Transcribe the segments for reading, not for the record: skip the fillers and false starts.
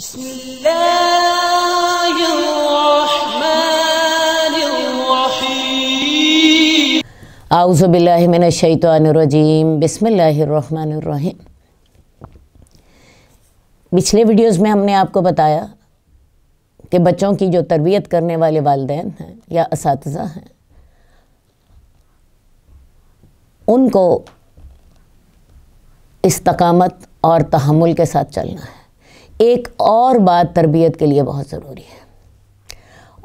بسم اللہ الرحمن الرحیم اعوذ باللہ من الشیطان الرجیم بسم اللہ الرحمن الرحیم۔ پچھلے ویڈیوز میں ہم نے آپ کو بتایا کہ بچوں کی جو تربیت کرنے والے والدین ہیں یا اساتذہ ہیں ان کو استقامت اور تحمل کے ساتھ چلنا ہے۔ ایک اور بات تربیت کے لیے بہت ضروری ہے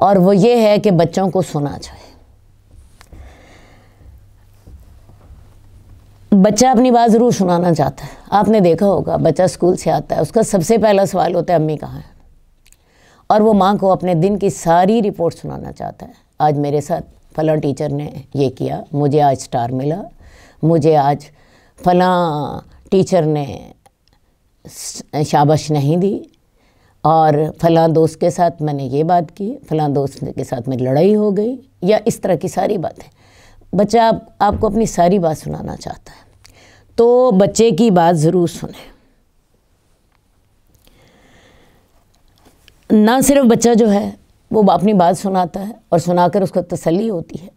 اور وہ یہ ہے کہ بچوں کو سنا جائے۔ بچہ اپنی بات ضرور سنانا چاہتا ہے۔ آپ نے دیکھا ہوگا بچہ اسکول سے آتا ہے، اس کا سب سے پہلا سوال ہوتا ہے امی کہاں ہے، اور وہ ماں کو اپنے دن کی ساری رپورٹ سنانا چاہتا ہے۔ آج میرے ساتھ فلاں ٹیچر نے یہ کیا، مجھے آج سٹار ملا، مجھے آج فلاں ٹیچر نے شاباش نہیں دی، اور فلاں دوست کے ساتھ میں نے یہ بات کی، فلاں دوست کے ساتھ میری لڑائی ہو گئی، یا اس طرح کی ساری باتیں۔ بچہ آپ کو اپنی ساری بات سنانا چاہتا ہے، تو بچے کی بات ضرور سنیں۔ نہ صرف بچہ جو ہے وہ اپنی بات سناتا ہے اور سنا کر اس کو تسلی ہوتی ہے،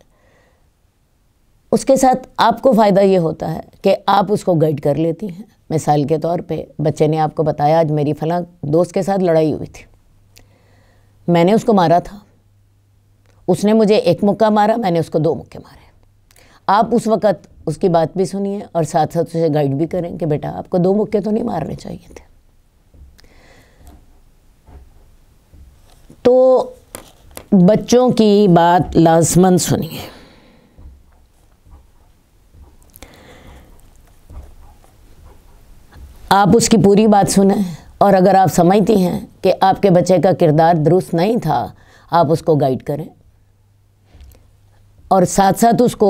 اس کے ساتھ آپ کو فائدہ یہ ہوتا ہے کہ آپ اس کو گائیڈ کر لیتی ہیں۔ مثال کے طور پہ بچے نے آپ کو بتایا آج میری فلاں دوست کے ساتھ لڑائی ہوئی تھی، میں نے اس کو مارا تھا، اس نے مجھے ایک مکہ مارا، میں نے اس کو 2 مکے مارے۔ آپ اس وقت اس کی بات بھی سنیے اور ساتھ ساتھ اسے گائیڈ بھی کریں کہ بیٹا آپ کو 2 مکے تو نہیں مارنے چاہیے تھے۔ تو بچوں کی بات لازماً سنیے۔ آپ اس کی پوری بات سنیں، اور اگر آپ سمجھتی ہیں کہ آپ کے بچے کا کردار درست نہیں تھا، آپ اس کو گائیڈ کریں اور ساتھ ساتھ اس کو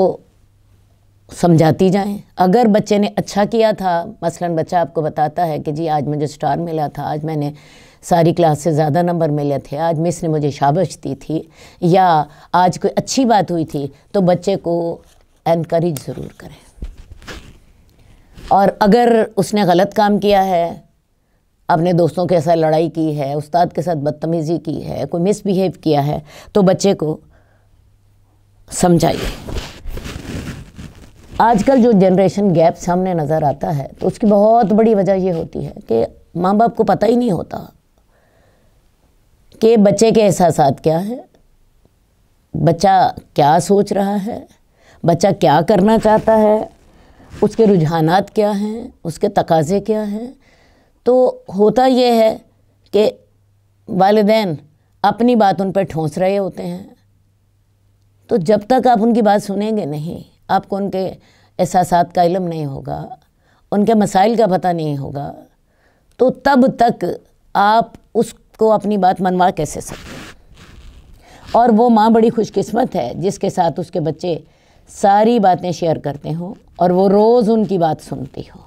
سمجھاتی جائیں۔ اگر بچے نے اچھا کیا تھا، مثلاً بچہ آپ کو بتاتا ہے کہ جی آج مجھے سٹار ملا تھا، آج میں نے ساری کلاس سے زیادہ نمبر ملے تھے، آج مس نے مجھے شاباش دی تھی، یا آج کوئی اچھی بات ہوئی تھی، تو بچے کو انکریج ضرور کریں۔ اور اگر اس نے غلط کام کیا ہے، اپنے دوستوں کے ساتھ لڑائی کی ہے، استاد کے ساتھ بدتمیزی کی ہے، کوئی مس بیہیو کیا ہے، تو بچے کو سمجھائیے۔ آج کل جو جنریشن گیپ سامنے نظر آتا ہے، تو اس کی بہت بڑی وجہ یہ ہوتی ہے کہ ماں باپ کو پتہ ہی نہیں ہوتا کہ بچے کے احساسات کیا ہیں، بچہ کیا سوچ رہا ہے، بچہ کیا کرنا چاہتا ہے، اس کے رجحانات کیا ہیں، اس کے تقاضے کیا ہیں۔ تو ہوتا یہ ہے کہ والدین اپنی بات ان پہ ٹھونس رہے ہوتے ہیں، تو جب تک آپ ان کی بات سنیں گے نہیں، آپ کو ان کے احساسات کا علم نہیں ہوگا، ان کے مسائل کا پتہ نہیں ہوگا، تو تب تک آپ اس کو اپنی بات منوا کیسے سکتے ہیں۔ اور وہ ماں بڑی خوش قسمت ہے جس کے ساتھ اس کے بچے ساری باتیں شیئر کرتے ہوں اور وہ روز ان کی بات سنتی ہو۔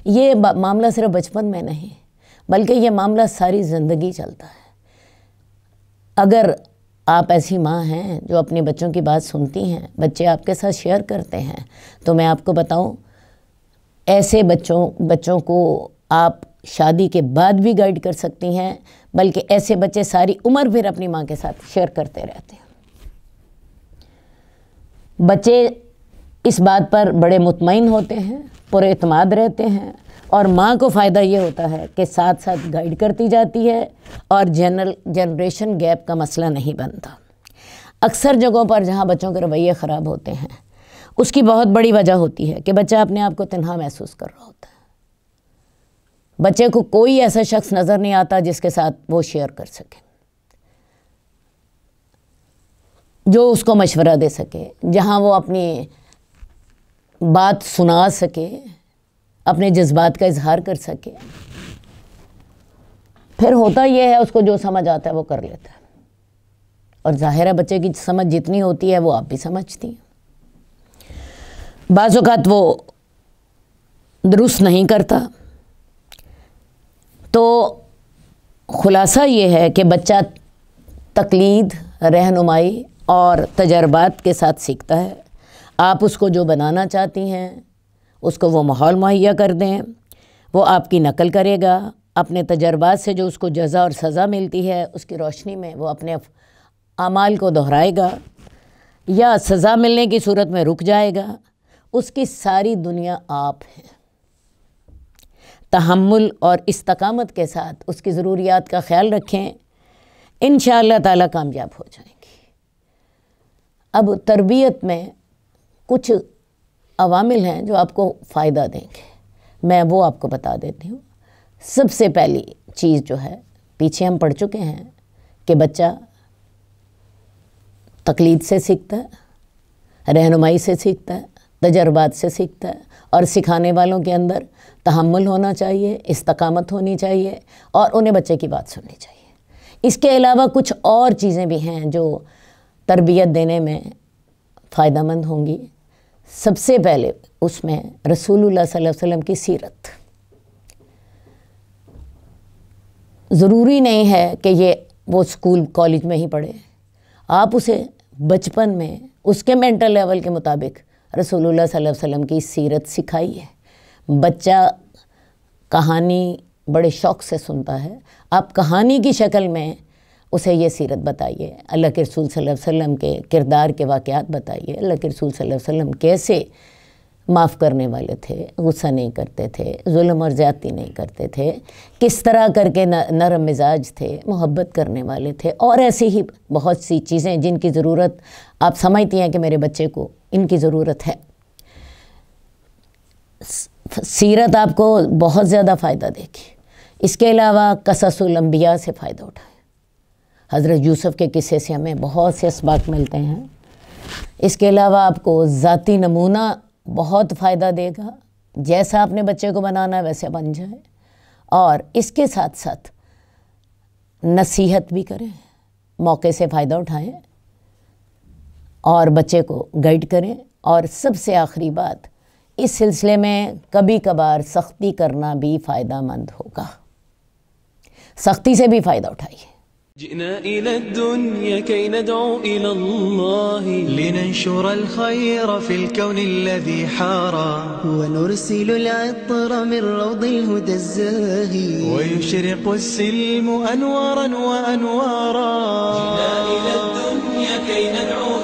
یہ معاملہ صرف بچپن میں نہیں بلکہ یہ معاملہ ساری زندگی چلتا ہے۔ اگر آپ ایسی ماں ہیں جو اپنے بچوں کی بات سنتی ہیں، بچے آپ کے ساتھ شیئر کرتے ہیں، تو میں آپ کو بتاؤں ایسے بچوں کو آپ شادی کے بعد بھی گائیڈ کر سکتی ہیں، بلکہ ایسے بچے ساری عمر پھر اپنی ماں کے ساتھ شیئر کرتے رہتے ہیں۔ بچے اس بات پر بڑے مطمئن ہوتے ہیں، پر اعتماد رہتے ہیں، اور ماں کو فائدہ یہ ہوتا ہے کہ ساتھ ساتھ گائیڈ کرتی جاتی ہے اور جنریشن گیپ کا مسئلہ نہیں بنتا۔ اکثر جگہوں پر جہاں بچوں کے رویے خراب ہوتے ہیں، اس کی بہت بڑی وجہ ہوتی ہے کہ بچہ اپنے آپ کو تنہا محسوس کر رہا ہوتا ہے۔ بچے کو کوئی ایسا شخص نظر نہیں آتا جس کے ساتھ وہ شیئر کر سکے، جو اس کو مشورہ دے سکے، جہاں وہ اپنی بات سنا سکے، اپنے جذبات کا اظہار کر سکے۔ پھر ہوتا یہ ہے اس کو جو سمجھ آتا ہے وہ کر لیتا ہے، اور ظاہر ہے بچے کی سمجھ جتنی ہوتی ہے وہ آپ بھی سمجھتی ہیں۔ بعض اوقات وہ درست نہیں کرتا، تو خلاصہ یہ ہے کہ بچہ تقلید، رہنمائی اور تجربات کے ساتھ سیکھتا ہے۔ آپ اس کو جو بنانا چاہتی ہیں اس کو وہ ماحول مہیا کر دیں، وہ آپ کی نقل کرے گا، اپنے تجربات سے جو اس کو جزا اور سزا ملتی ہے اس کی روشنی میں وہ اپنے اعمال کو دہرائے گا یا سزا ملنے کی صورت میں رک جائے گا، اس کی ساری دنیا آپ ہے۔ تحمل اور استقامت کے ساتھ اس کی ضروریات کا خیال رکھیں، انشاءاللہ تعالیٰ کامیاب ہو جائیں گی۔ اب تربیت میں کچھ عوامل ہیں جو آپ کو فائدہ دیں گے، میں وہ آپ کو بتا دیتی ہوں۔ سب سے پہلی چیز جو ہے، پیچھے ہم پڑھ چکے ہیں کہ بچہ تقلید سے سیکھتا ہے، رہنمائی سے سیکھتا ہے، تجربات سے سیکھتا ہے، اور سکھانے والوں کے اندر تحمل ہونا چاہیے، استقامت ہونی چاہیے، اور انہیں بچے کی بات سننی چاہیے۔ اس کے علاوہ کچھ اور چیزیں بھی ہیں جو تربیت دینے میں فائدہ مند ہوں گی۔ سب سے پہلے اس میں رسول اللہ صلی اللہ علیہ وسلم کی سیرت۔ ضروری نہیں ہے کہ یہ وہ اسکول کالج میں ہی پڑھے، آپ اسے بچپن میں اس کے مینٹل لیول کے مطابق رسول اللہ صلی اللہ علیہ وسلم کی سیرت سکھائیے۔ بچہ کہانی بڑے شوق سے سنتا ہے، آپ کہانی کی شکل میں اسے یہ سیرت بتائیے، اللہ کے رسول صلی اللہ علیہ وسلم کے کردار کے واقعات بتائیے، اللہ کے رسول صلی اللہ علیہ وسلم کیسے معاف کرنے والے تھے، غصہ نہیں کرتے تھے، ظلم اور زیادتی نہیں کرتے تھے، کس طرح کر کے نرم مزاج تھے، محبت کرنے والے تھے، اور ایسی ہی بہت سی چیزیں جن کی ضرورت آپ سمجھتی ہیں کہ میرے بچے کو ان کی ضرورت ہے۔ سیرت آپ کو بہت زیادہ فائدہ دے گی۔ اس کے علاوہ قصص الانبیاء سے فائدہ اٹھائیں۔ حضرت یوسف کے قصے سے ہمیں بہت سے اسباق ملتے ہیں۔ اس کے علاوہ آپ کو ذاتی نمونہ بہت فائدہ دے گا، جیسا آپ نے بچے کو بنانا ہے ویسے بن جائے، اور اس کے ساتھ ساتھ نصیحت بھی کریں، موقع سے فائدہ اٹھائیں اور بچے کو گائیڈ کریں۔ اور سب سے آخری بات، اس سلسلے میں کبھی کبھار سختی کرنا بھی فائدہ مند ہوگا، سختی سے بھی فائدہ اٹھائیے۔ جئنا إلى الدنيا كي ندعو إلى الله لننشر الخير في الكون الذي حارى ونرسل العطر من روض الهدى الزاهي ويشرق السلم أنوارا وأنوارا. جئنا إلى الدنيا كي ندعو